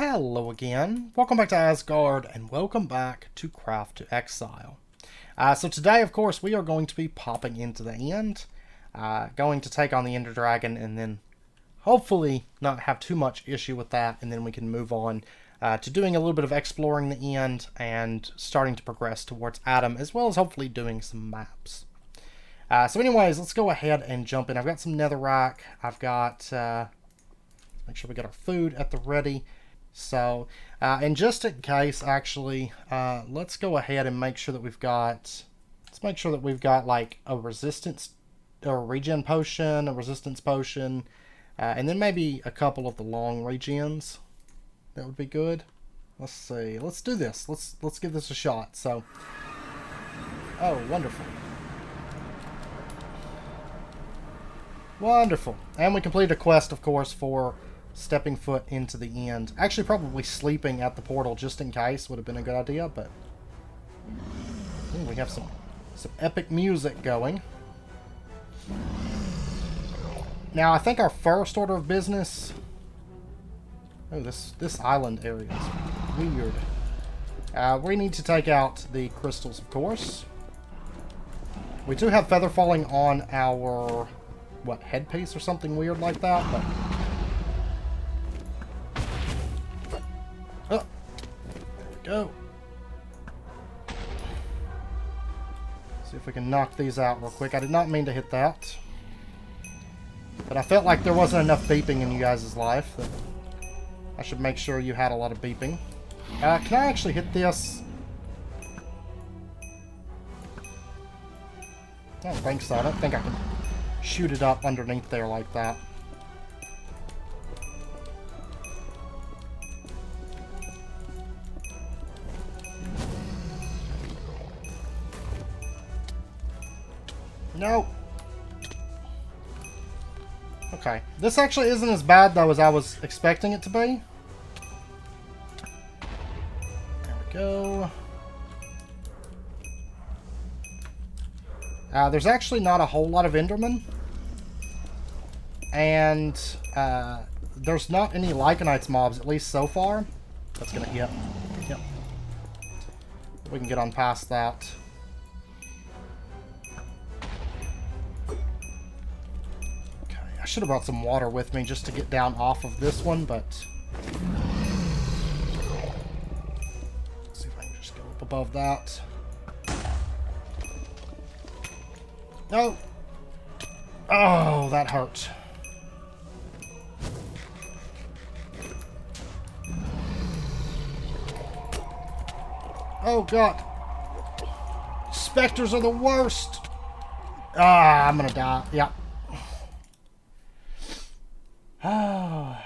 Hello again, welcome back to Asgard, and welcome back to Craft to Exile. So today, of course, we are going to be popping into the end, going to take on the Ender Dragon, and then hopefully not have too much issue with that, and then we can move on to doing a little bit of exploring the end, and starting to progress towards Adam, as well as hopefully doing some maps. So anyways, let's go ahead and jump in. I've got some netherrack, I've got, make sure we got our food at the ready. So, and just in case, actually, let's go ahead and make sure that we've got, like a resistance, or a regen potion, a resistance potion, and then maybe a couple of the long regens. That would be good. Let's see, let's do this, let's give this a shot. So, oh, wonderful. Wonderful. And we completed a quest, of course, for stepping foot into the end. Actually, probably sleeping at the portal just in case would have been a good idea, but we have some epic music going. Now, I think our first order of business... Oh, this island area is weird. We need to take out the crystals, of course. We do have feather falling on our, what, headpiece or something weird like that, but... Oh, there we go. See if we can knock these out real quick. I did not mean to hit that, but I felt like there wasn't enough beeping in you guys' life. That I should make sure you had a lot of beeping. Can I actually hit this? I don't think so. I don't think I can shoot it up underneath there like that. No. Okay. This actually isn't as bad, though, as I was expecting it to be. There we go. There's actually not a whole lot of Endermen. And there's not any Lycanites mobs, at least so far. That's gonna, yep. We can get on past that. I should have brought some water with me just to get down off of this one, but... Let's see if I can just go up above that. No! Oh, that hurt. Oh, God. Spectres are the worst! Ah, I'm gonna die. Yep. Oh.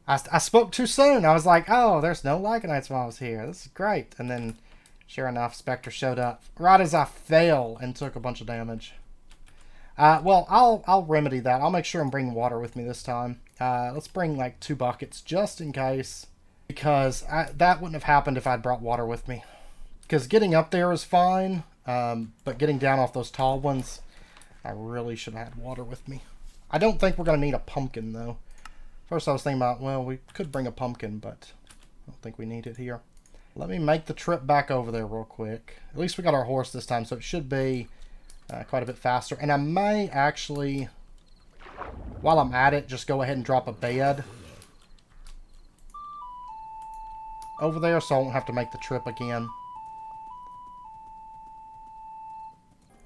I spoke too soon. I was like, oh, there's no Lycanites mobs here. This is great. And then, sure enough, Spectre showed up right as I fell and took a bunch of damage. Well, I'll remedy that. I'll make sure and bring water with me this time. Let's bring like 2 buckets just in case. Because that wouldn't have happened if I'd brought water with me. Because getting up there is fine. But getting down off those tall ones, I really should have had water with me. I don't think we're going to need a pumpkin, though. First I was thinking about, well, we could bring a pumpkin, but I don't think we need it here. Let me make the trip back over there real quick. At least we got our horse this time, so it should be quite a bit faster. And I may actually, while I'm at it, just go ahead and drop a bed over there so I won't have to make the trip again.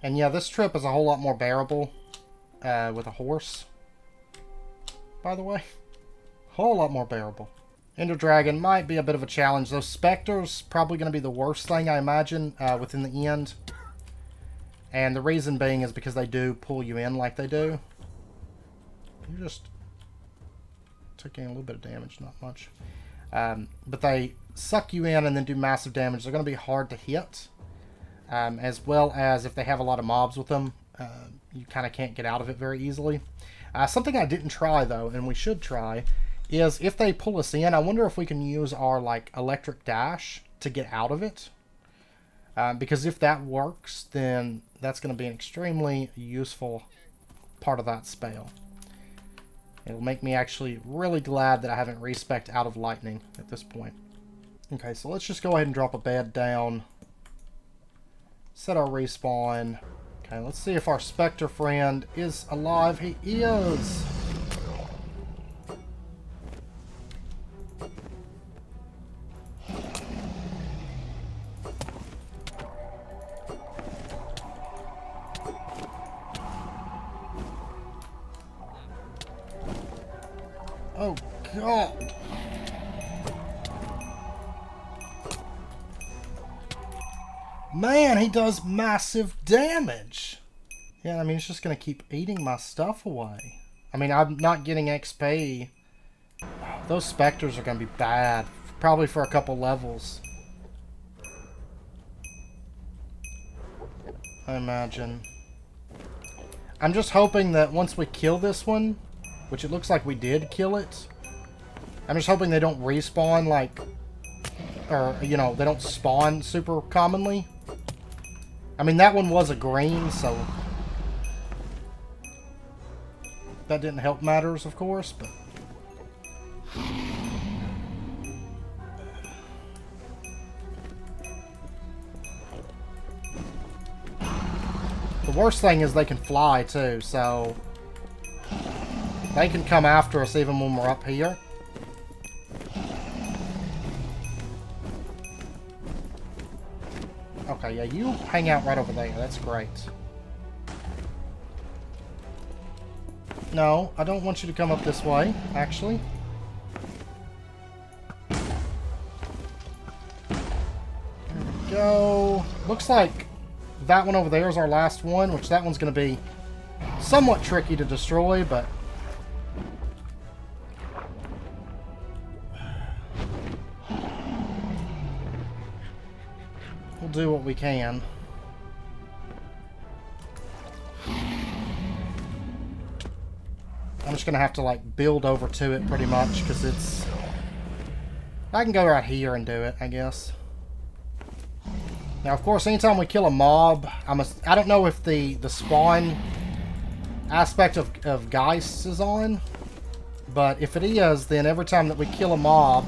And yeah, this trip is a whole lot more bearable. With a horse, by the way. Whole lot more bearable. Ender Dragon might be a bit of a challenge. Those Spectres probably going to be the worst thing, I imagine, within the end. And the reason being is because they do pull you in like they do. You just taking a little bit of damage, not much. But they suck you in and then do massive damage. They're going to be hard to hit. As well as if they have a lot of mobs with them. You kind of can't get out of it very easily. Something I didn't try, though, and we should try, is if they pull us in, I wonder if we can use our, like, electric dash to get out of it. Because if that works, then that's going to be an extremely useful part of that spell. It'll make me actually really glad that I haven't respec'd out of lightning at this point. Okay, so let's just go ahead and drop a bed down. Set our respawn. Okay, let's see if our Spectre friend is alive. He is! Oh, God! Man, he does massive damage! Yeah, I mean, it's just gonna keep eating my stuff away. I mean, I'm not getting XP. Those Spectres are gonna be bad. Probably for a couple levels. I imagine. I'm just hoping that once we kill this one, which it looks like we did kill it, I'm just hoping they don't respawn like, or, you know, they don't spawn super commonly. I mean, that one was a green, so that didn't help matters, of course, but the worst thing is they can fly too, so they can come after us even when we're up here. Okay, yeah, you hang out right over there. That's great. No, I don't want you to come up this way, actually. There we go. Looks like that one over there is our last one, which that one's going to be somewhat tricky to destroy, but we'll do what we can. I'm just going to have to, like, build over to it pretty much, because it's... I can go right here and do it, I guess. Now, of course, anytime we kill a mob, I don't know if the spawn aspect of Geist is on, but if it is, then every time that we kill a mob,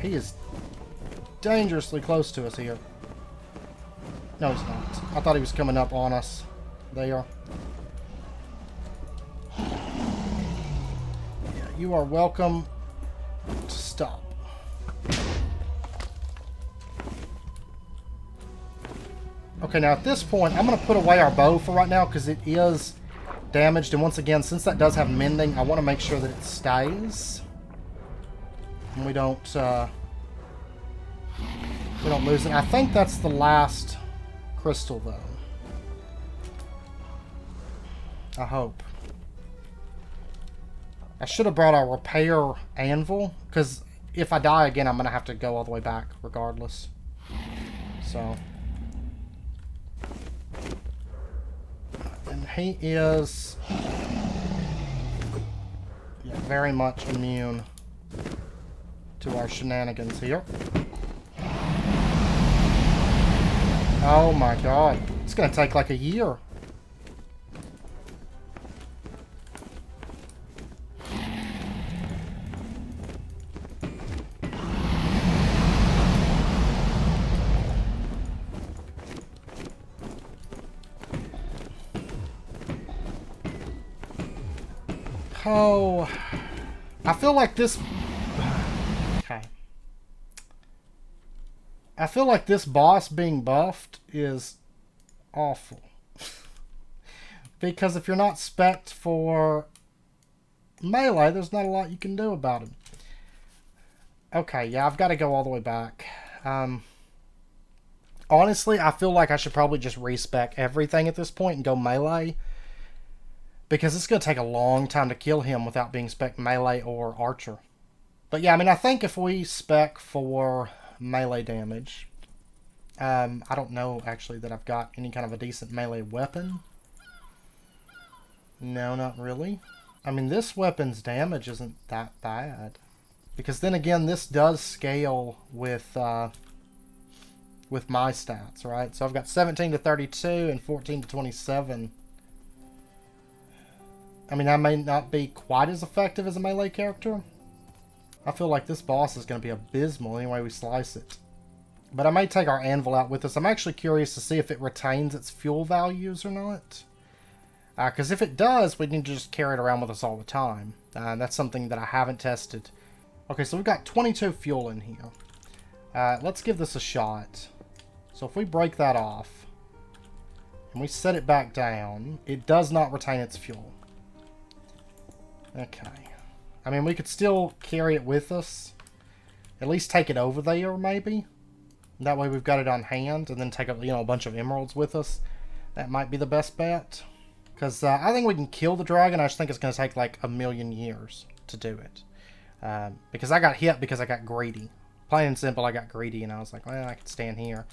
he is dangerously close to us here. No, he's not. I thought he was coming up on us. There. Yeah, you are welcome to stop. Okay, now at this point, I'm going to put away our bow for right now because it is damaged. And once again, since that does have mending, I want to make sure that it stays. And we don't lose it. I think that's the last crystal, though. I hope. I should have brought our repair anvil, because if I die again, I'm going to have to go all the way back, regardless. So. And he is very much immune to our shenanigans here. Oh my god. It's going to take like a year. Oh, I feel like this... Okay. I feel like this boss being buffed is awful. Because if you're not spec'd for melee, there's not a lot you can do about him. Okay, yeah, I've got to go all the way back. Honestly, I feel like I should probably just respec everything at this point and go melee. Because it's going to take a long time to kill him without being spec melee or archer. But yeah, I mean, I think if we spec for melee damage... I don't know, actually, that I've got any kind of a decent melee weapon. No, not really. I mean, this weapon's damage isn't that bad. Because then again, this does scale with my stats, right? So I've got 17 to 32 and 14 to 27. I mean, that may not be quite as effective as a melee character. I feel like this boss is going to be abysmal any way we slice it. But I may take our anvil out with us. I'm actually curious to see if it retains its fuel values or not. Because if it does, we need to just carry it around with us all the time. That's something that I haven't tested. Okay, so we've got 22 fuel in here. Let's give this a shot. So if we break that off, and we set it back down, it does not retain its fuel. Okay. I mean, we could still carry it with us. At least take it over there, maybe. That way we've got it on hand, and then take a bunch of emeralds with us. That might be the best bet. Because I think we can kill the dragon. I just think it's going to take like 1,000,000 years to do it. Because I got hit because I got greedy. Plain and simple, I got greedy, and I was like, well, I can stand here.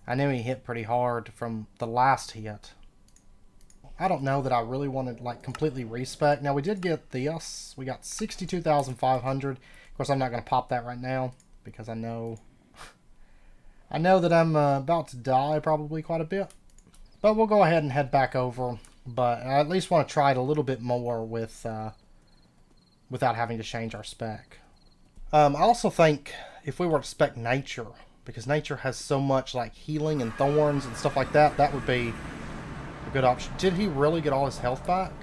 I knew he hit pretty hard from the last hit. I don't know that I really wanted, like, completely respec. Now, we did get this. We got 62,500. Of course, I'm not going to pop that right now, because I know that I'm about to die probably quite a bit. But we'll go ahead and head back over. But I at least want to try it a little bit more with without having to change our spec. I also think if we were to spec nature, because nature has so much like healing and thorns and stuff like that, that would be a good option. Did he really get all his health back?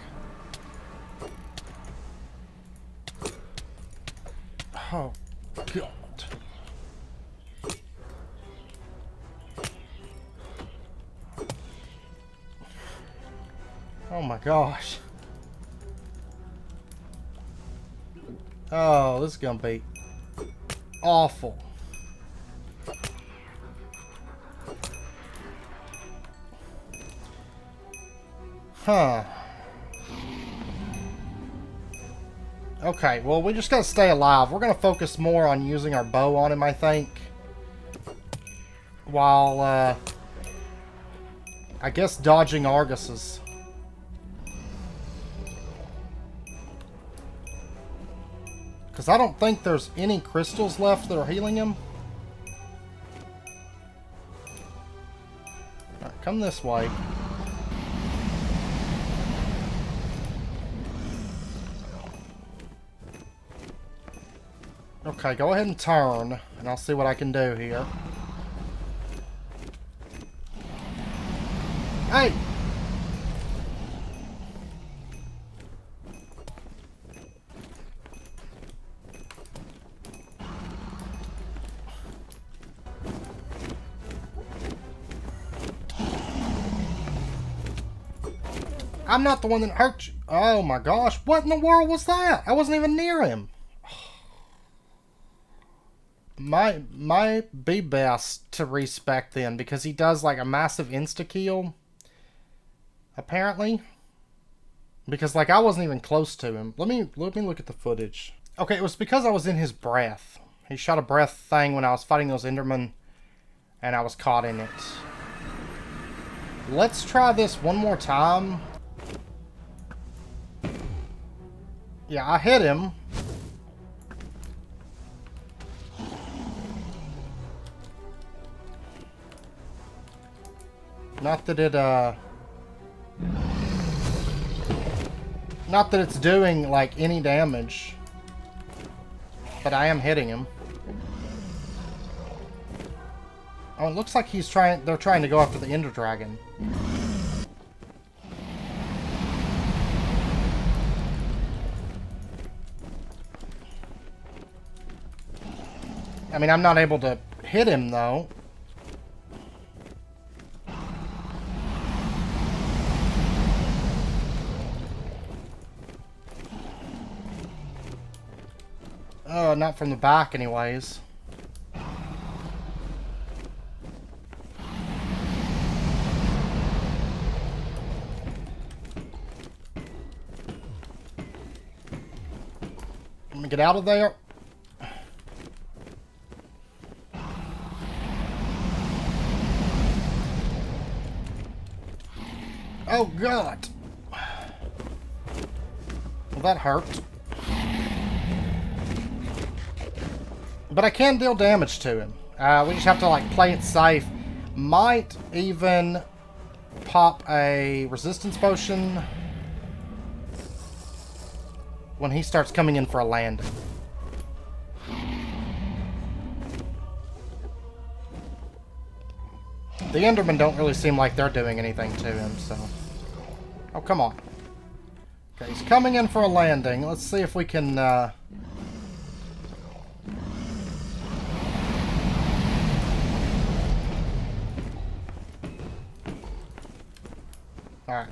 Oh, God. Oh my gosh. Oh, this is gonna be awful. Huh. Okay, well, we just gotta stay alive. We're gonna focus more on using our bow on him, I think. While, I guess dodging Arguses. Because I don't think there's any crystals left that are healing him. Alright, come this way. Okay, go ahead and turn, and I'll see what I can do here. Hey! I'm not the one that hurt you. Oh my gosh, what in the world was that? I wasn't even near him. Might be best to respec then, because he does like a massive insta-kill. Apparently. Because like I wasn't even close to him. Let me look at the footage. Okay, it was because I was in his breath. He shot a breath thing when I was fighting those Endermen, and I was caught in it. Let's try this one more time. Yeah, I hit him. Not that it's doing, like, any damage. But I am hitting him. Oh, it looks like they're trying to go after the Ender Dragon. I mean, I'm not able to hit him, though. Not from the back, anyways. Let me get out of there. Oh, God. Well, that hurt. But I can deal damage to him. We just have to, like, play it safe. Might even pop a resistance potion. when he starts coming in for a landing. The Endermen don't really seem like they're doing anything to him, so... Oh, come on. Okay, he's coming in for a landing. Let's see if we can, Alright,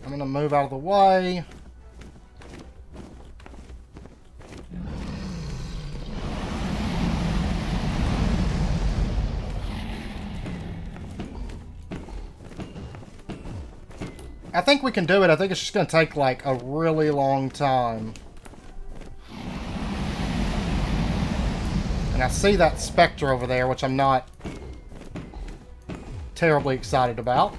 I'm gonna move out of the way. I think we can do it. I think it's just going to take, like, a really long time. And I see that Spectre over there, which I'm not terribly excited about.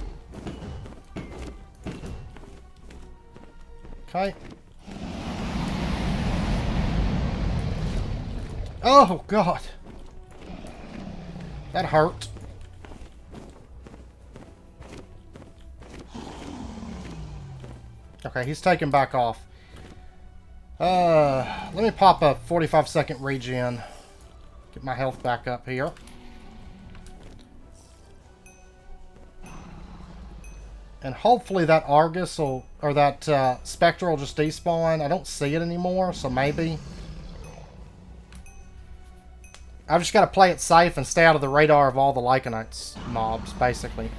Okay. Oh, God. That hurt. Okay, he's taking back off. Let me pop a 45-second regen. Get my health back up here. And hopefully that Argus will, or that Spectre will just despawn. I don't see it anymore, so maybe. I've just got to play it safe and stay out of the radar of all the Lycanites mobs, basically.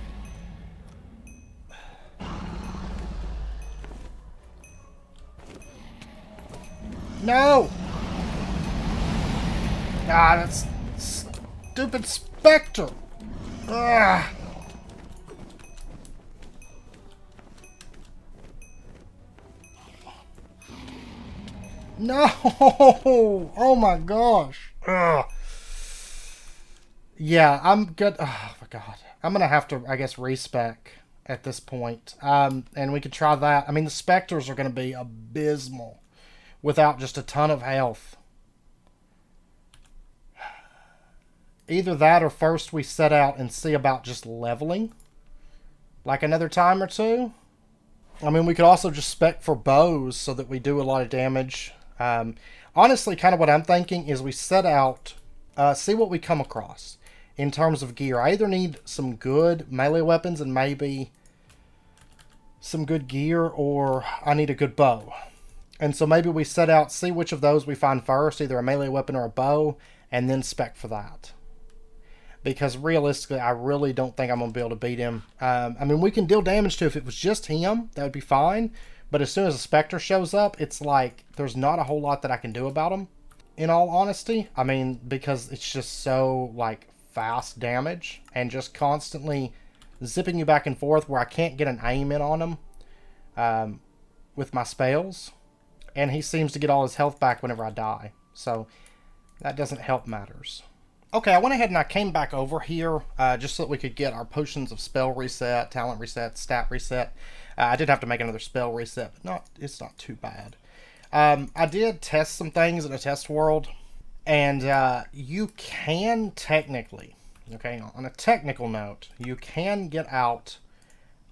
No! Ah, that's stupid Spectre! Ugh. No! Oh my gosh! Ugh. Yeah, I'm good. Oh my god. I'm gonna have to, I guess, respec at this point. And we could try that. I mean, the Spectres are gonna be abysmal without just a ton of health. Either that or first we set out and see about just leveling. Like another time or two. I mean, we could also just spec for bows so that we do a lot of damage. Honestly, kind of what I'm thinking is we set out, see what we come across in terms of gear. I either need some good melee weapons and maybe some good gear, or I need a good bow. And so maybe we set out, see which of those we find first, either a melee weapon or a bow, and then spec for that. Because realistically, I really don't think I'm going to be able to beat him. I mean, we can deal damage to if it was just him, that would be fine. But as soon as a Spectre shows up, it's like, there's not a whole lot that I can do about him, in all honesty. I mean, because it's just so, like, fast damage, and just constantly zipping you back and forth where I can't get an aim in on him with my spells. And he seems to get all his health back whenever I die. So, that doesn't help matters. Okay, I went ahead and I came back over here just so that we could get our potions of spell reset, talent reset, stat reset. I did have to make another spell reset, but it's not too bad. I did test some things in a test world, and you can technically, okay, on a technical note, you can get out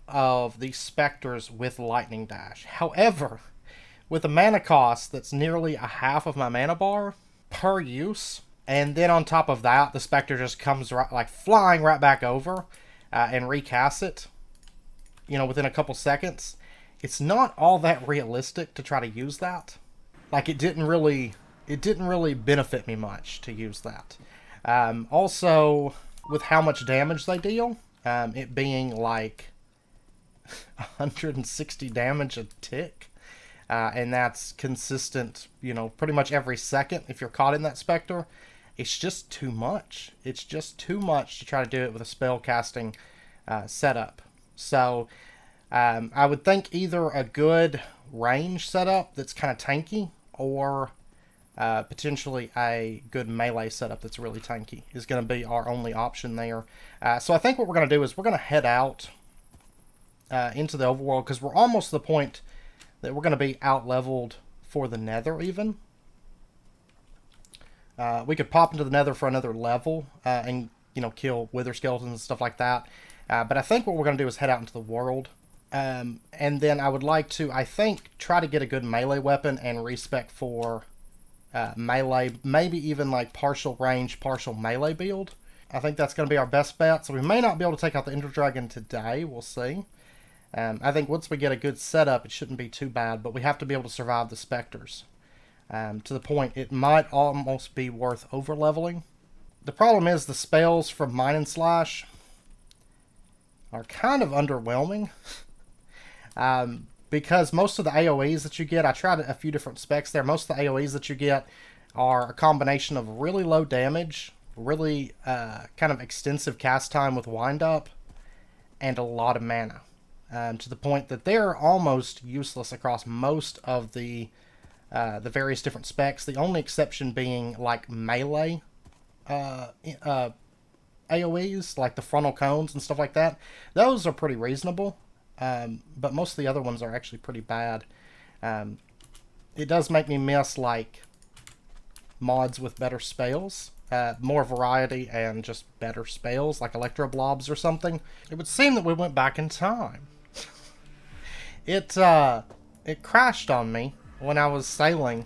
of these Spectres with Lightning Dash. However, with a mana cost that's nearly a half of my mana bar per use, and then on top of that, the Spectre just comes right, like flying right back over and recasts it, you know, within a couple seconds. It's not all that realistic to try to use that. Like, it didn't really benefit me much to use that. Also, with how much damage they deal, it being like 160 damage a tick. And that's consistent, you know, pretty much every second if you're caught in that Spectre. It's just too much. It's just too much to try to do it with a spell casting setup. So I would think either a good range setup that's kind of tanky, or potentially a good melee setup that's really tanky is going to be our only option there. So I think what we're going to do is we're going to head out into the overworld, because we're almost to the point that we're going to be out-leveled for the Nether, even. We could pop into the Nether for another level and, you know, kill wither skeletons and stuff like that. But I think what we're going to do is head out into the world And then I would like to, I think, try to get a good melee weapon and respec for melee, maybe even like partial range, partial melee build. I think that's going to be our best bet. So we may not be able to take out the Ender Dragon today. We'll see. I think once we get a good setup, it shouldn't be too bad. But we have to be able to survive the Spectres. To the point, it might almost be worth over-leveling. The problem is the spells from Mine and Slash are kind of underwhelming. Because most of the AoEs that you get, I tried a few different specs there. Most of the AoEs that you get are a combination of really low damage, really kind of extensive cast time with wind up, and a lot of mana. To the point that they're almost useless across most of the various different specs. The only exception being like melee AoEs, like the frontal cones and stuff like that. Those are pretty reasonable, but most of the other ones are actually pretty bad. It does make me miss like mods with better spells. More variety and just better spells, like Electro Blobs or something. It would seem that we went back in time. It crashed on me when I was sailing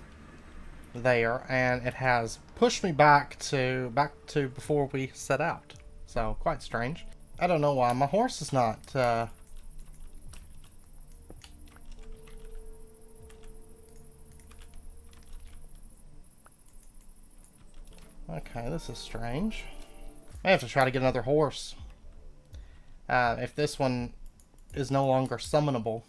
there, and it has pushed me back to before we set out. So, quite strange. I don't know why my horse is not... Okay, this is strange. I have to try to get another horse. If this one is no longer summonable.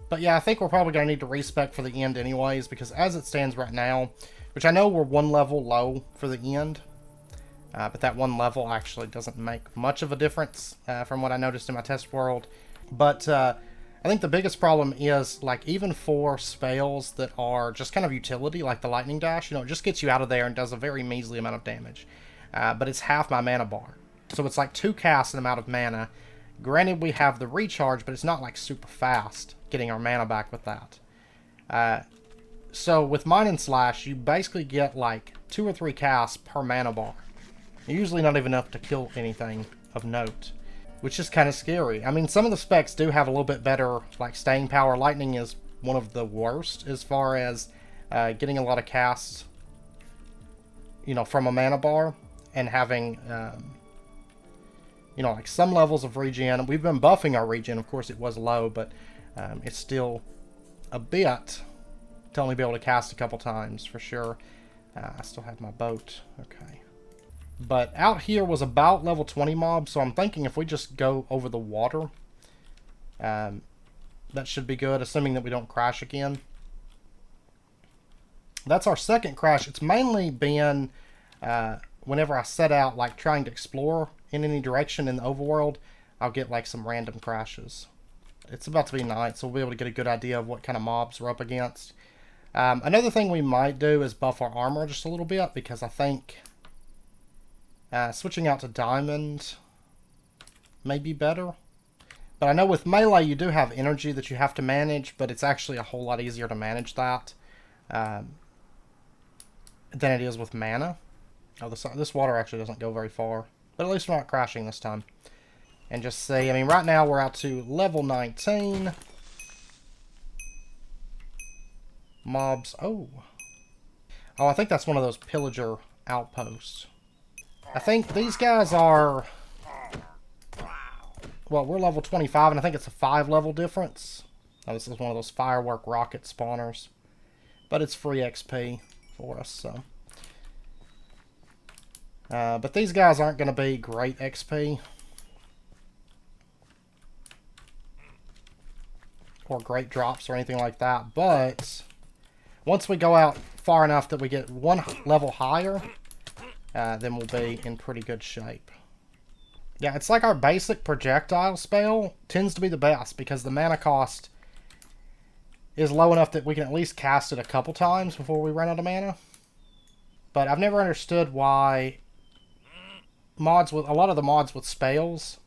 But yeah, I think we're probably going to need to respec for the end anyways, because as it stands right now, which I know we're one level low for the end, but that one level actually doesn't make much of a difference from what I noticed in my test world. But I think the biggest problem is, like, even for spells that are just kind of utility, like the Lightning Dash, you know, it just gets you out of there and does a very measly amount of damage. But it's half my mana bar. So it's like 2 casts an amount of mana. Granted, we have the recharge, but it's not like super fast getting our mana back with that. So with Mine and Slash, you basically get like 2 or 3 casts per mana bar. Usually not even enough to kill anything of note, which is kind of scary. I mean, some of the specs do have a little bit better like staying power. Lightning is one of the worst as far as getting a lot of casts, you know, from a mana bar and having... you know, like some levels of regen. We've been buffing our regen. Of course, it was low, but it's still a bit to only be able to cast a couple times for sure. I still have my boat. Okay. But out here was about level 20 mob, so I'm thinking if we just go over the water, that should be good, assuming that we don't crash again. That's our second crash. It's mainly been whenever I set out, like, trying to explore in any direction in the overworld, I'll get like some random crashes. It's about to be night, so we'll be able to get a good idea of what kind of mobs we're up against. Another thing we might do is buff our armor just a little bit, because I think switching out to diamond may be better. But I know with melee you do have energy that you have to manage, but it's actually a whole lot easier to manage that than it is with mana. Oh, this water actually doesn't go very far. But at least we're not crashing this time. And just see, I mean, right now we're out to level 19. Mobs, oh, I think that's one of those pillager outposts. I think these guys are, well, we're level 25, and I think it's a 5 level difference. Now, this is one of those firework rocket spawners. But it's free XP for us, so... but these guys aren't going to be great XP. Or great drops or anything like that. But once we go out far enough that we get one level higher, then we'll be in pretty good shape. Yeah, it's like our basic projectile spell tends to be the best, because the mana cost is low enough that we can at least cast it a couple times before we run out of mana. But I've never understood why... mods with a lot of the mods with spells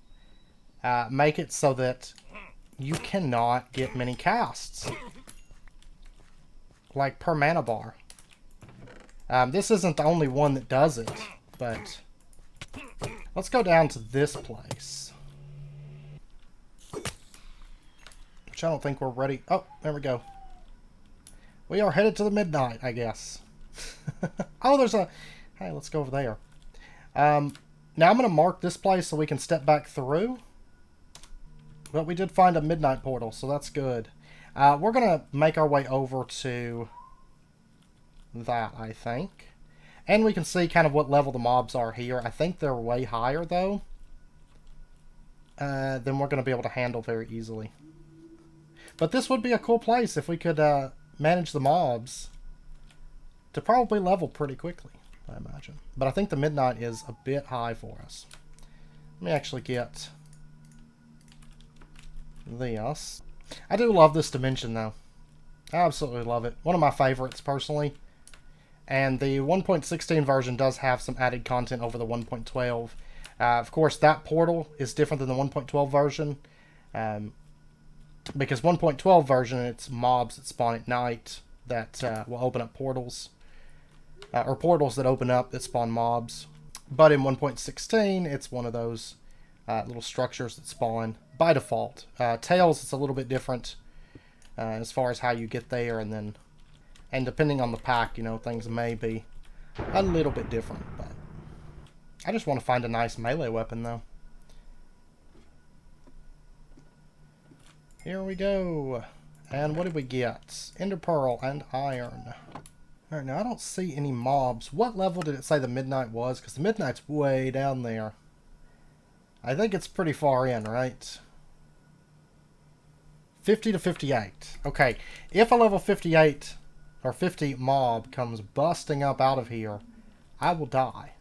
make it so that you cannot get many casts like per mana bar. This isn't the only one that does it, but let's go down to this place. which I don't think we're ready. Oh, there we go. We are headed to the midnight, I guess. Oh, there's a... Hey, let's go over there. Now I'm going to mark this place so we can step back through. But we did find a midnight portal, so that's good. We're going to make our way over to that, I think. And we can see kind of what level the mobs are here. I think they're way higher, though. Then we're going to be able to handle very easily. But this would be a cool place if we could manage the mobs to probably level pretty quickly, I imagine. But I think the midnight is a bit high for us. Let me actually get this. I do love this dimension, though. I absolutely love it. One of my favorites, personally. And the 1.16 version does have some added content over the 1.12. Of course, that portal is different than the 1.12 version. Because 1.12 version, it's mobs that spawn at night that will open up portals. Or portals that open up that spawn mobs. But in 1.16, it's one of those little structures that spawn by default. Tails, it's a little bit different as far as how you get there, and depending on the pack, you know, things may be a little bit different. But I just want to find a nice melee weapon, though. Here we go. And what did we get? Ender Pearl and Iron. Alright, now I don't see any mobs. What level did it say the midnight was? Because the midnight's way down there. I think it's pretty far in, right? 50 to 58. Okay, if a level 58 or 50 mob comes busting up out of here, I will die.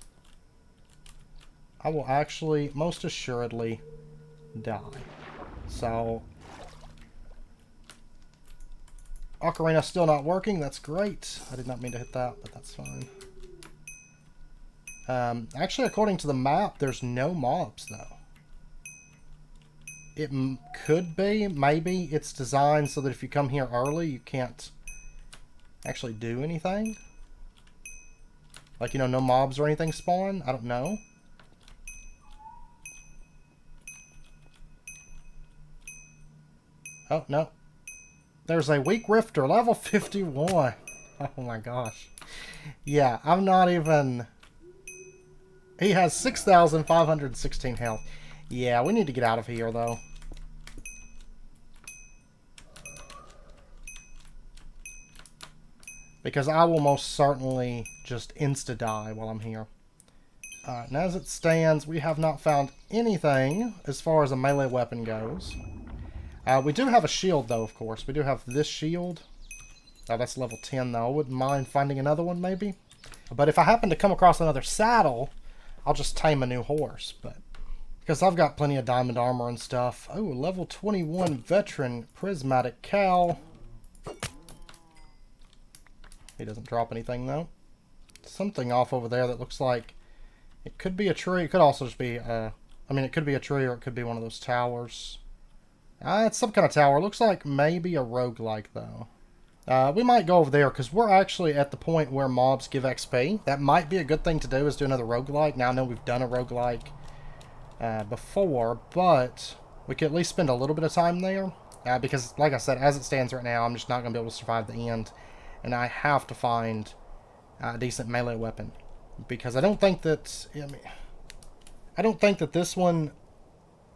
I will actually, most assuredly, die. So... Ocarina still not working. That's great. I did not mean to hit that, but that's fine. Actually, according to the map, there's no mobs, though. It could be. Maybe it's designed so that if you come here early, you can't actually do anything. Like, you know, no mobs or anything spawn. I don't know. Oh, no. There's a weak rifter, level 51. Oh my gosh. Yeah, I'm not even... He has 6,516 health. Yeah, we need to get out of here, though. Because I will most certainly just insta-die while I'm here. Alright, and as it stands, we have not found anything as far as a melee weapon goes. We do have a shield, though, of course. We do have this shield. Oh, that's level 10, though. I wouldn't mind finding another one, maybe. But if I happen to come across another saddle, I'll just tame a new horse. But because I've got plenty of diamond armor and stuff. Oh, level 21 veteran prismatic cow. He doesn't drop anything, though. Something off over there that looks like it could be a tree. It could also just be, I mean, it could be a tree or it could be one of those towers. It's some kind of tower. Looks like maybe a roguelike, though. We might go over there, because we're actually at the point where mobs give XP. That might be a good thing to do, is do another roguelike. Now, I know we've done a roguelike before, but we could at least spend a little bit of time there. Because, like I said, as it stands right now, I'm just not going to be able to survive the end. And I have to find a decent melee weapon. Because I don't think that... I don't think that this one...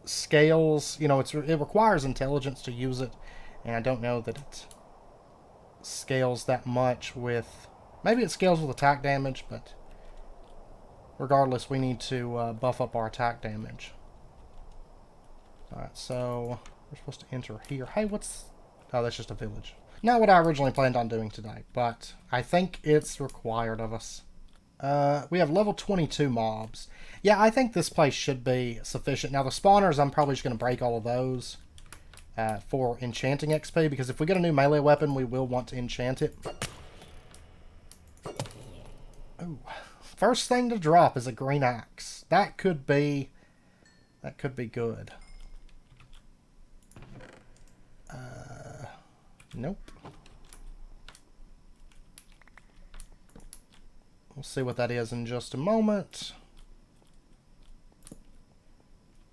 scales, you know, it requires intelligence to use it, and I don't know that it scales that much with, maybe it scales with attack damage, but regardless, we need to buff up our attack damage. Alright, so we're supposed to enter here. Hey, what's, oh, that's just a village. Not what I originally planned on doing today, but I think it's required of us. We have level 22 mobs. Yeah, I think this place should be sufficient. Now, the spawners, I'm probably just going to break all of those for enchanting XP, because if we get a new melee weapon, we will want to enchant it. Ooh. First thing to drop is a green axe. That could be good. Nope. We'll see what that is in just a moment.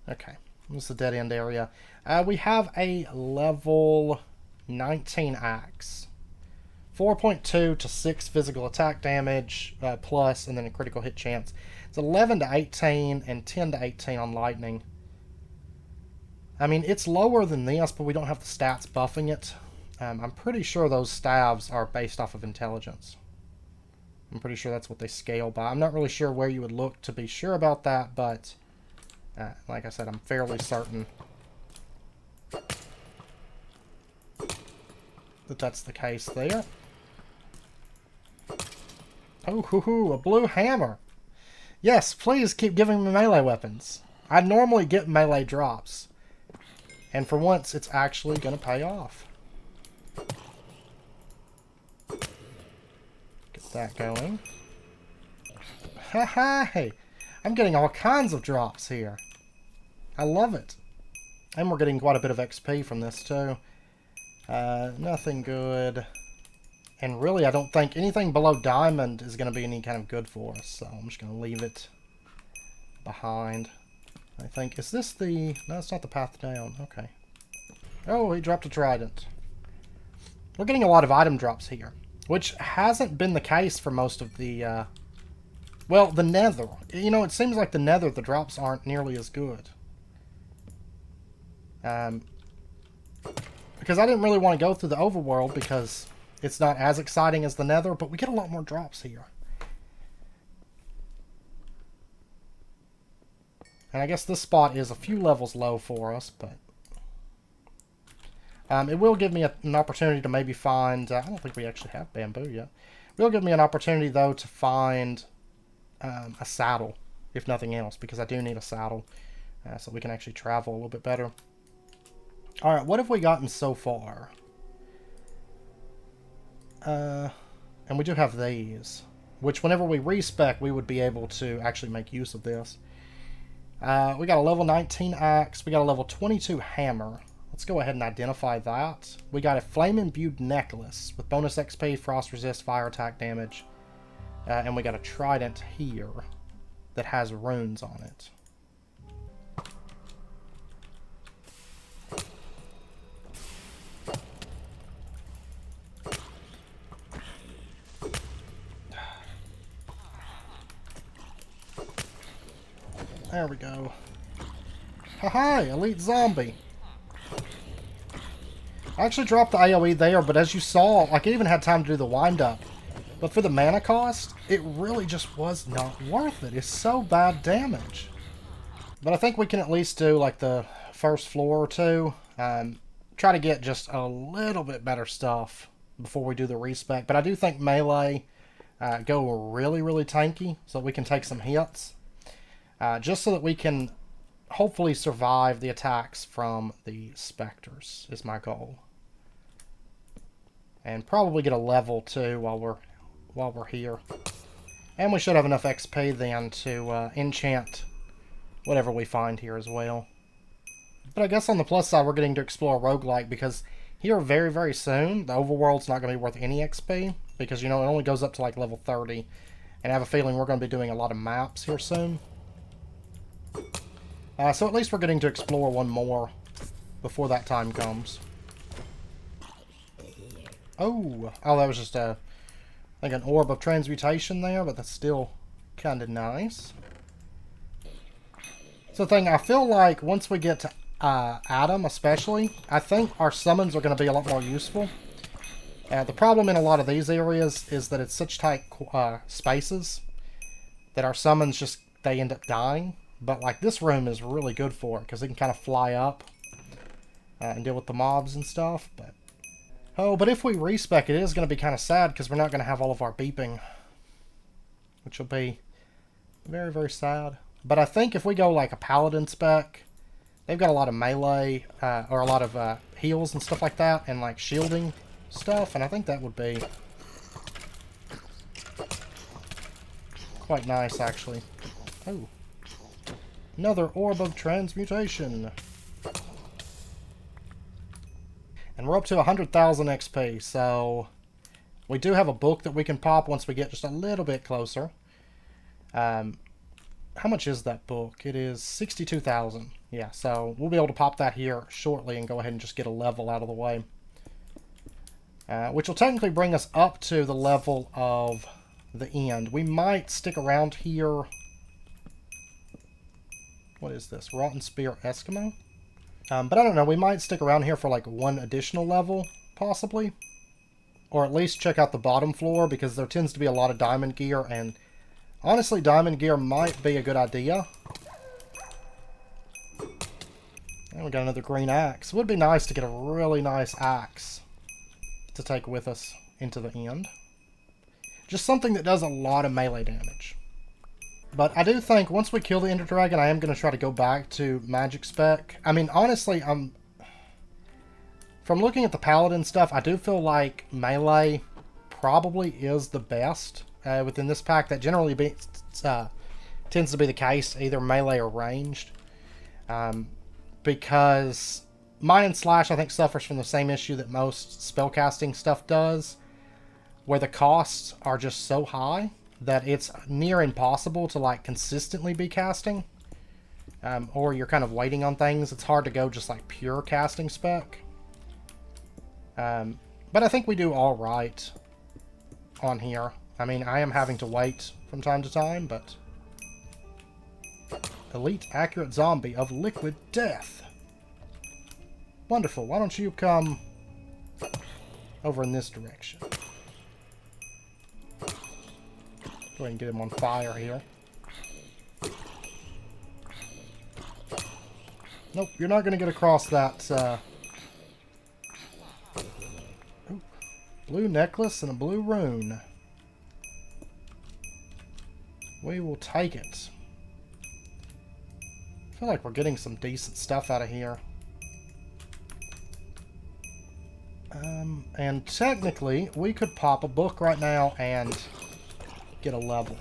Okay. This is a dead end area. We have a level 19 axe. 4.2 to 6 physical attack damage plus, and then a critical hit chance. It's 11 to 18 and 10 to 18 on lightning. I mean, it's lower than this, but we don't have the stats buffing it. I'm pretty sure those staves are based off of intelligence. I'm pretty sure that's what they scale by. I'm not really sure where you would look to be sure about that, but like I said, I'm fairly certain that that's the case there. Oh, hoo-hoo, a blue hammer. Yes, please keep giving me melee weapons. I normally get melee drops. And for once, it's actually going to pay off. Get that going. Hey, I'm getting all kinds of drops here. I love it. And we're getting quite a bit of XP from this too. Nothing good. And really, I don't think anything below diamond is going to be any kind of good for us. So I'm just going to leave it behind. I think, is this the... No, it's not the path down. Okay. Oh, he dropped a trident. We're getting a lot of item drops here, which hasn't been the case for most of the... Well, the nether. You know, it seems like the nether, the drops aren't nearly as good. Because I didn't really want to go through the overworld because it's not as exciting as the nether, but we get a lot more drops here. And I guess this spot is a few levels low for us, but... it will give me an opportunity to maybe find... I don't think we actually have bamboo yet. It will give me an opportunity, though, to find a saddle, if nothing else, because I do need a saddle, so we can actually travel a little bit better. Alright, what have we gotten so far? And we do have these, which whenever we respec, we would be able to actually make use of this. We got a level 19 axe. We got a level 22 hammer. Let's go ahead and identify that. We got a flame-imbued necklace with bonus XP, frost resist, fire attack damage. And we got a trident here that has runes on it. There we go. Haha, elite zombie. I actually dropped the AoE there, but as you saw, like, I even had time to do the wind-up. But for the mana cost, it really just was not worth it. It's so bad damage. But I think we can at least do, like, the first floor or two. Try to get just a little bit better stuff before we do the respec. But I do think melee go really, really tanky, so we can take some hits. Just so that we can hopefully survive the attacks from the specters is my goal. And probably get a level 2 while we're here. And we should have enough XP then to enchant whatever we find here as well. But I guess on the plus side, we're getting to explore roguelike, because here very, very soon, the overworld's not going to be worth any XP, because, you know, it only goes up to like level 30. And I have a feeling we're going to be doing a lot of maps here soon. So at least we're getting to explore one more before that time comes. Oh, that was just I think an orb of transmutation there, but that's still kind of nice. So the thing, I feel like once we get to Adam especially, I think our summons are going to be a lot more useful. The problem in a lot of these areas is that it's such tight spaces that our summons just, they end up dying. But like this room is really good for it, because it can kind of fly up and deal with the mobs and stuff. But if we respec, it is going to be kind of sad, because we're not going to have all of our beeping, which will be very, very sad. But I think if we go like a paladin spec, they've got a lot of melee or a lot of heals and stuff like that, and like shielding stuff, and I think that would be quite nice actually. Oh. Another orb of transmutation. And we're up to 100,000 XP, so we do have a book that we can pop once we get just a little bit closer. how much is that book? It is 62,000. Yeah, so we'll be able to pop that here shortly and go ahead and just get a level out of the way. Which will technically bring us up to the level of the end. We might stick around here. What is this? Rotten Spear Eskimo? But I don't know. We might stick around here for like one additional level, possibly. Or at least check out the bottom floor, because there tends to be a lot of diamond gear, and honestly, diamond gear might be a good idea. And we got another green axe. It would be nice to get a really nice axe to take with us into the end. Just something that does a lot of melee damage. But I do think once we kill the Ender Dragon, I am going to try to go back to magic spec. I mean, honestly, from looking at the paladin stuff, I do feel like melee probably is the best within this pack. That generally tends to be the case, either melee or ranged. Because Mine and Slash, I think, suffers from the same issue that most spellcasting stuff does, where the costs are just so high that it's near impossible to like consistently be casting, or you're kind of waiting on things. It's hard to go just like pure casting spec. But I think we do all right on here. I mean, I am having to wait from time to time, but elite accurate zombie of liquid death. Wonderful. Why don't you come over in this direction? Go ahead and get him on fire here. Nope, you're not going to get across that. Ooh, blue necklace and a blue rune. We will take it. I feel like we're getting some decent stuff out of here. And technically, we could pop a book right now and get a level.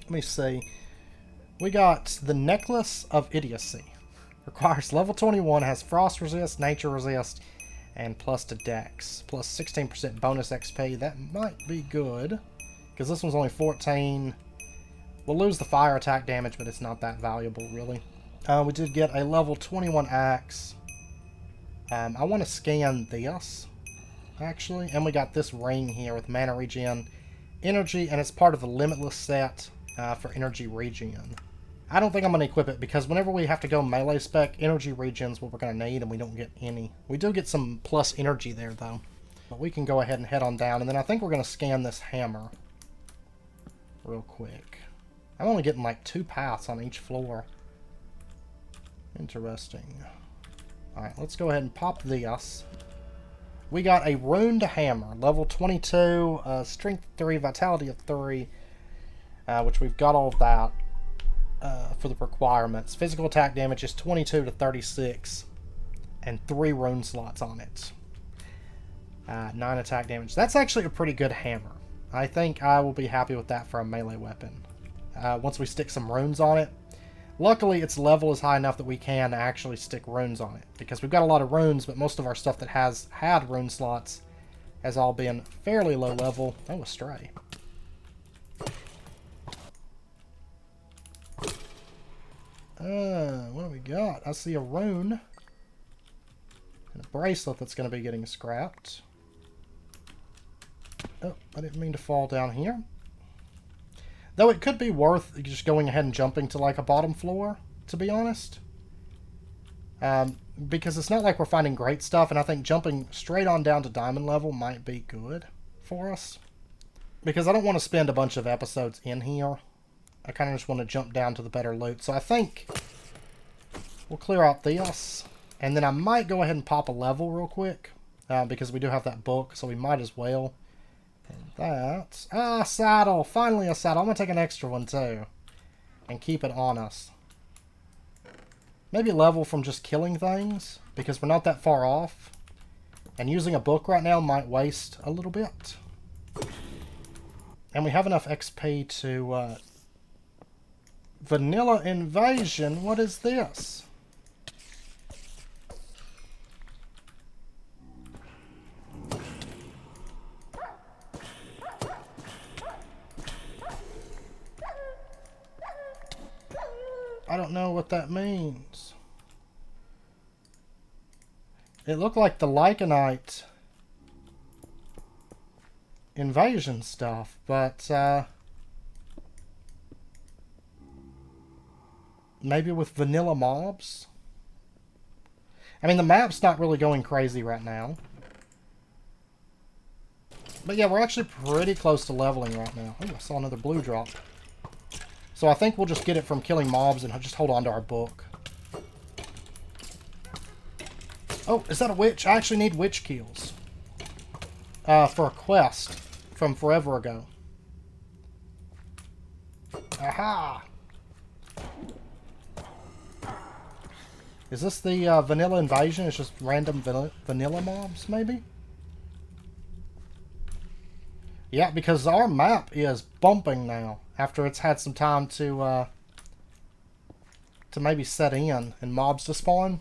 Let me see. We got the Necklace of Idiocy. Requires level 21, has frost resist, nature resist, and plus to dex. Plus 16% bonus XP. That might be good, because this one's only 14. We'll lose the fire attack damage, but it's not that valuable, really. We did get a level 21 axe. I want to scan this, actually. And we got this ring here with mana regen, energy, and it's part of the Limitless set for energy regen. I don't think I'm going to equip it, because whenever we have to go melee spec, energy regen's what we're going to need, and we don't get any. We do get some plus energy there, though. But we can go ahead and head on down, and then I think we're going to scan this hammer real quick. I'm only getting like 2 paths on each floor. Interesting. Alright, let's go ahead and pop this. We got a runed hammer, level 22, strength 3, vitality of 3, which we've got all of that for the requirements. Physical attack damage is 22 to 36, and 3 rune slots on it. 9 attack damage. That's actually a pretty good hammer. I think I will be happy with that for a melee weapon. Once we stick some runes on it. Luckily, its level is high enough that we can actually stick runes on it, because we've got a lot of runes, but most of our stuff that has had rune slots has all been fairly low level. Oh, a stray. What do we got? I see a rune. And a bracelet that's going to be getting scrapped. Oh, I didn't mean to fall down here. Though it could be worth just going ahead and jumping to like a bottom floor, to be honest. Because it's not like we're finding great stuff, and I think jumping straight on down to diamond level might be good for us. Because I don't want to spend a bunch of episodes in here. I kind of just want to jump down to the better loot. So I think we'll clear out this, and then I might go ahead and pop a level real quick. Because we do have that book, so we might as well. That. Ah, saddle! Finally a saddle. I'm going to take an extra one too. And keep it on us. Maybe level from just killing things, because we're not that far off. And using a book right now might waste a little bit. And we have enough XP to... Vanilla Invasion? What is this? I don't know what that means. It looked like the Lycanite invasion stuff, but maybe with vanilla mobs? I mean, the map's not really going crazy right now. But yeah, we're actually pretty close to leveling right now. Oh, I saw another blue drop. So I think we'll just get it from killing mobs and just hold on to our book. Oh, is that a witch? I actually need witch kills. For a quest from forever ago. Aha! Is this the vanilla invasion? It's just random vanilla mobs, maybe? Yeah, because our map is bumping now after it's had some time to maybe set in and mobs to spawn.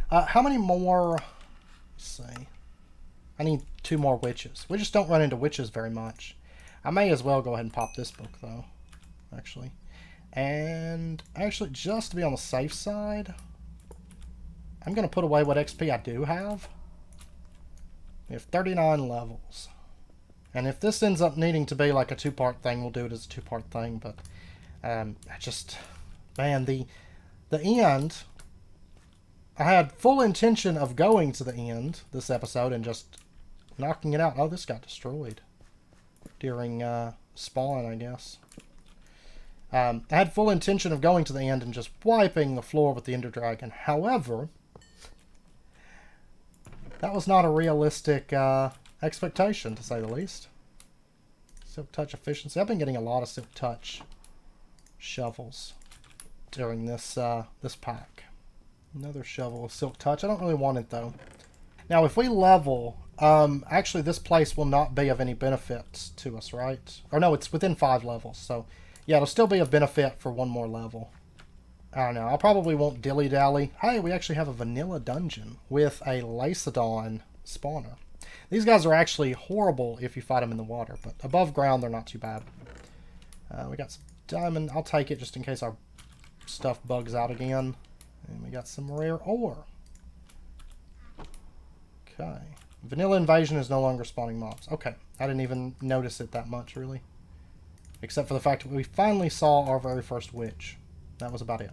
How many more? Let's see. I need 2 more witches. We just don't run into witches very much. I may as well go ahead and pop this book, though, actually. And actually, just to be on the safe side, I'm going to put away what XP I do have. We have 39 levels. And if this ends up needing to be like a 2-part thing, we'll do it as a 2-part thing. But I just, man, the end, I had full intention of going to the end this episode and just knocking it out. Oh, this got destroyed during spawn, I guess. I had full intention of going to the end and just wiping the floor with the Ender Dragon. However, that was not a realistic expectation, to say the least. Silk Touch efficiency. I've been getting a lot of Silk Touch shovels during this this pack. Another shovel of Silk Touch. I don't really want it, though. Now, if we level, actually this place will not be of any benefit to us, right? Or no, it's within 5 levels, so yeah, it'll still be of benefit for 1 more level. I don't know. I probably won't dilly-dally. Hey, we actually have a vanilla dungeon with a Lacedon spawner. These guys are actually horrible if you fight them in the water, but above ground they're not too bad. We got some diamond. I'll take it just in case our stuff bugs out again. And we got some rare ore. Okay. Vanilla invasion is no longer spawning mobs. Okay. I didn't even notice it that much, really. Except for the fact that we finally saw our very first witch. That was about it.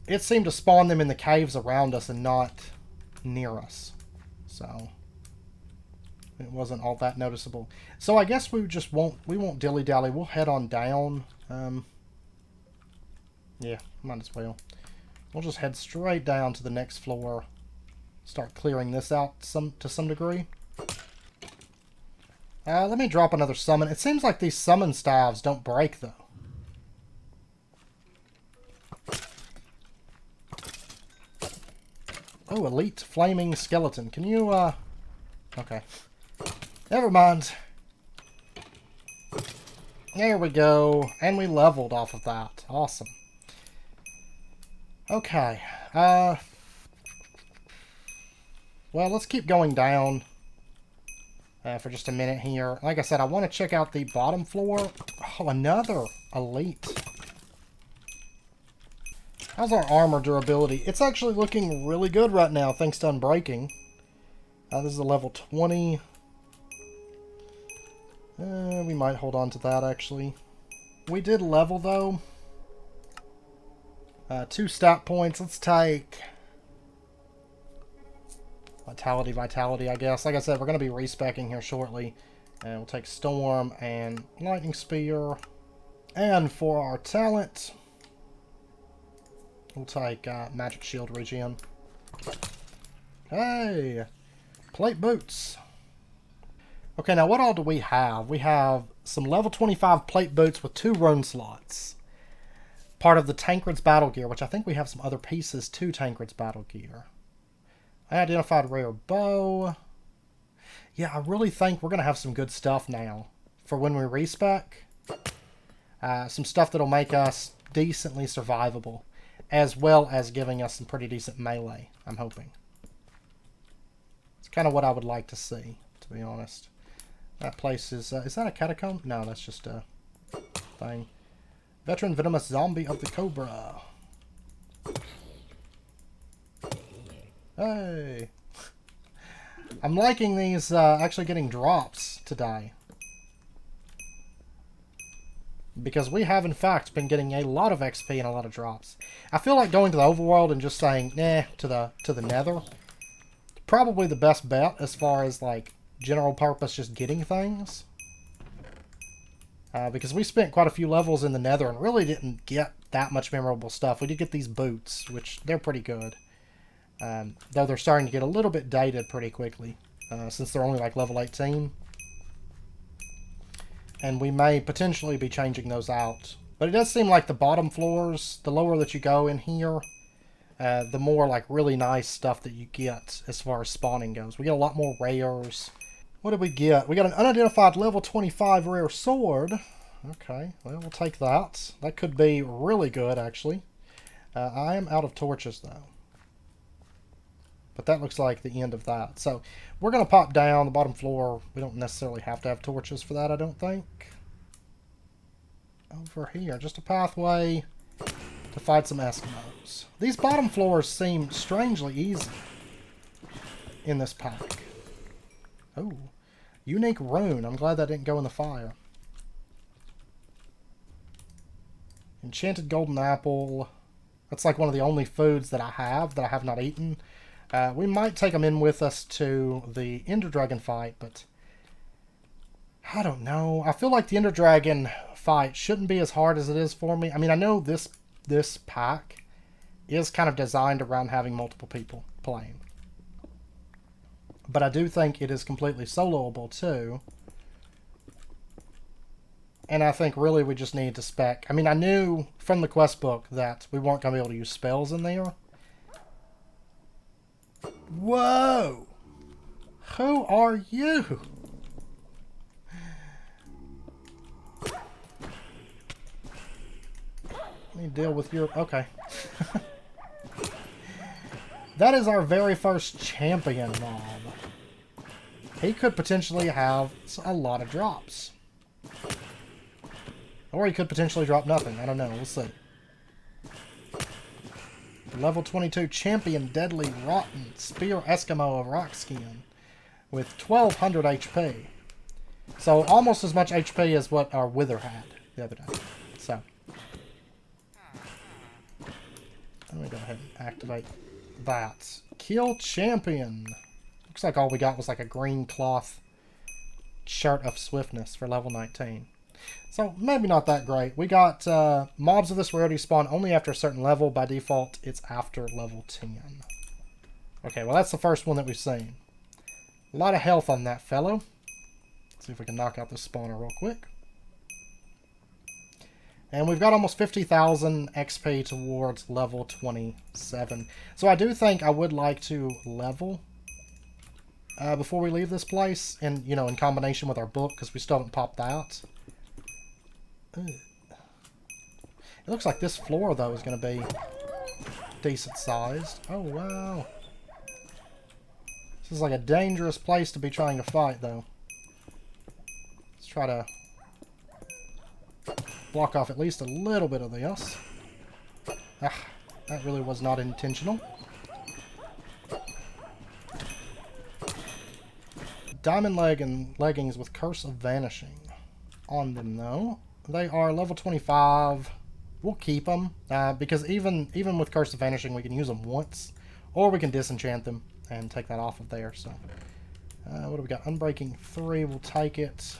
It seemed to spawn them in the caves around us and not near us. So it wasn't all that noticeable. So I guess we just won't dilly-dally. We'll head on down. Yeah, might as well. We'll just head straight down to the next floor. Start clearing this out to some degree. Let me drop another summon. It seems like these summon staves don't break, though. Oh, elite flaming skeleton. Can you, okay. Never mind. There we go. And we leveled off of that. Awesome. Okay. Well, let's keep going down for just a minute here. Like I said, I want to check out the bottom floor. Oh, another elite. How's our armor durability? It's actually looking really good right now, thanks to Unbreaking. This is a level 20. We might hold on to that, actually. We did level, though. 2 stat points. Let's take Vitality, I guess. Like I said, we're going to be respecking here shortly. And we'll take Storm and Lightning Spear. And for our talent, we'll take Magic Shield Regen. Hey! Plate Boots. Okay, now what all do we have? We have some level 25 Plate Boots with 2 rune slots. Part of the Tancred's Battle Gear, which I think we have some other pieces to Tancred's Battle Gear. Identified Rare Bow. Yeah, I really think we're going to have some good stuff now for when we respec. Some stuff that'll make us decently survivable, as well as giving us some pretty decent melee, I'm hoping. It's kind of what I would like to see, to be honest. That place is that a catacomb? No, that's just a thing. Veteran Venomous Zombie of the Cobra. Hey! I'm liking these actually getting drops today. Because we have, in fact, been getting a lot of XP and a lot of drops. I feel like going to the overworld and just saying, nah, to the nether. Probably the best bet as far as, like, general purpose just getting things. Because we spent quite a few levels in the nether and really didn't get that much memorable stuff. We did get these boots, which they're pretty good. Though they're starting to get a little bit dated pretty quickly. Since they're only, like, level 18. And we may potentially be changing those out. But it does seem like the bottom floors, the lower that you go in here, the more like really nice stuff that you get as far as spawning goes. We get a lot more rares. What did we get? We got an unidentified level 25 rare sword. Okay, well, we'll take that. That could be really good, actually. I am out of torches, though. But that looks like the end of that. So we're going to pop down the bottom floor. We don't necessarily have to have torches for that, I don't think. Over here, just a pathway to fight some Eskimos. These bottom floors seem strangely easy in this pack. Oh, unique rune. I'm glad that didn't go in the fire. Enchanted golden apple. That's like one of the only foods that I have not eaten. We might take them in with us to the Ender Dragon fight, but I don't know. I feel like the Ender Dragon fight shouldn't be as hard as it is for me. I mean, I know this pack is kind of designed around having multiple people playing. But I do think it is completely soloable too. And I think really we just need to spec. I mean, I knew from the quest book that we weren't going to be able to use spells in there. Whoa! Who are you? Let me deal with your... Okay. That is our very first champion mob. He could potentially have a lot of drops. Or he could potentially drop nothing. I don't know. We'll see. Level 22 Champion Deadly Rotten Spear Eskimo of Rock Skin with 1200 HP. So almost as much HP as what our Wither had the other day. So let me go ahead and activate that. Kill Champion. Looks like all we got was like a green cloth shirt of swiftness for level 19. So, maybe not that great. We got mobs of this rarity spawn only after a certain level. By default, it's after level 10. Okay, well that's the first one that we've seen. A lot of health on that fellow. Let's see if we can knock out this spawner real quick. And we've got almost 50,000 XP towards level 27. So I do think I would like to level before we leave this place. And, you know, in combination with our book, because we still haven't popped that. Ugh. It looks like this floor, though, is going to be decent sized. Oh, wow. This is like a dangerous place to be trying to fight, though. Let's try to block off at least a little bit of this. Ah, that really was not intentional. Diamond leggings with Curse of Vanishing on them, though. They are level 25. We'll keep them, because even with Curse of Vanishing, we can use them once. Or we can disenchant them and take that off of there. So, what do we got? Unbreaking 3, we'll take it.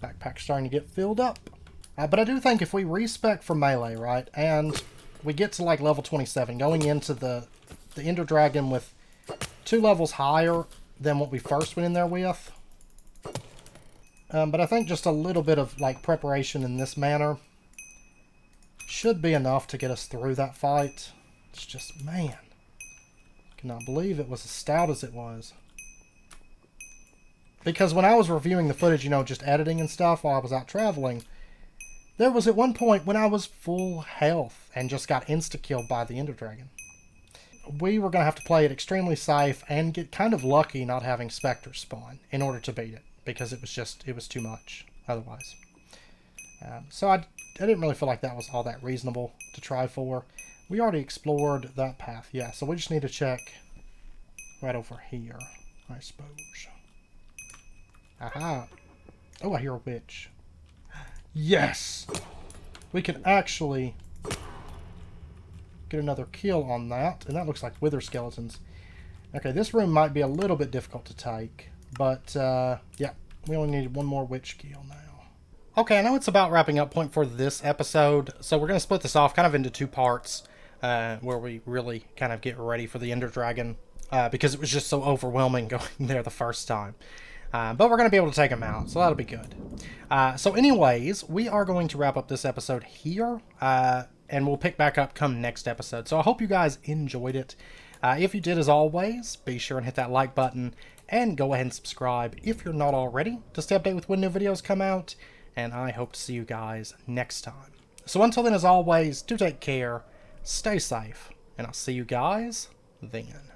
Backpack's starting to get filled up. But I do think if we respec for melee, right, and we get to like level 27, going into the Ender Dragon with 2 levels higher than what we first went in there with. But I think just a little bit of like preparation in this manner should be enough to get us through that fight. It's just, man, I cannot believe it was as stout as it was. Because when I was reviewing the footage, you know, just editing and stuff while I was out traveling, there was at one point when I was full health and just got insta-killed by the Ender Dragon. We were going to have to play it extremely safe and get kind of lucky not having Spectres spawn in order to beat it. Because it was too much otherwise. So I didn't really feel like that was all that reasonable to try for. We already explored that path, yeah, so we just need to check right over here, I suppose. Aha! Oh, I hear a witch. Yes! We can actually get another kill on that, and that looks like wither skeletons. Okay, this room might be a little bit difficult to take, but yeah, we only need one more witch kill now. Okay, I know it's about wrapping up point for this episode, so we're going to split this off kind of into two parts, where we really kind of get ready for the Ender Dragon, because it was just so overwhelming going there the first time. But we're going to be able to take him out, so that'll be good. So anyways, we are going to wrap up this episode here, and we'll pick back up come next episode. So I hope you guys enjoyed it. If you did, as always, be sure and hit that like button, and go ahead and subscribe if you're not already, to stay updated with when new videos come out, and I hope to see you guys next time. So until then, as always, do take care, stay safe, and I'll see you guys then.